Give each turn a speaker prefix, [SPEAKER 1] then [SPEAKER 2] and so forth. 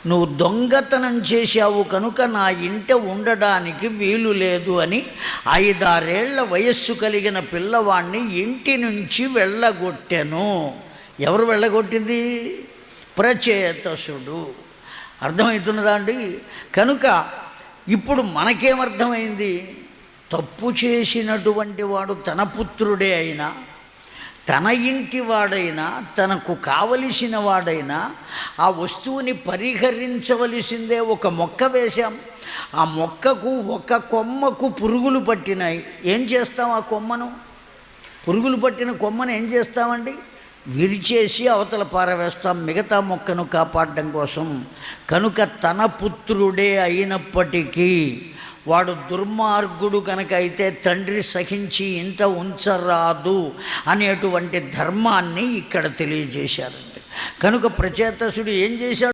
[SPEAKER 1] నువ్వు దొంగతనం చేశావు కనుక నా ఇంట ఉండడానికి వీలు లేదు అని 5-6 ఏళ్ల వయస్సు కలిగిన పిల్లవాడిని ఇంటి నుంచి వెళ్ళగొట్టెను. ఎవరు వెళ్ళగొట్టింది? ప్రచేతసుడు. అర్థమవుతున్నదా అండి? కనుక ఇప్పుడు మనకేమర్థమైంది? తప్పు చేసినటువంటి వాడు తన పుత్రుడే అయినా, తన ఇంటి వాడైనా, తనకు కావలసిన వాడైనా ఆ వస్తువుని పరిహరించవలసిందే. ఒక మొక్క వేశాం, ఆ మొక్కకు ఒక కొమ్మకు పురుగులు పట్టినాయి. ఏం చేస్తాం? ఆ కొమ్మను, పురుగులు పట్టిన కొమ్మను ఏం చేస్తామండి? విరిచేసి అవతల పారవేస్తాం మిగతా మొక్కను కాపాడడం కోసం. కనుక తన పుత్రుడే అయినప్పటికీ వాడు దుర్మార్గుడు కనుక అయితే తండ్రి సహించి ఇంత ఉంచరాదు అనేటువంటి ధర్మాన్ని ఇక్కడ తెలియజేశారండి. కనుక ప్రచేతసుడు ఏం చేశాడు?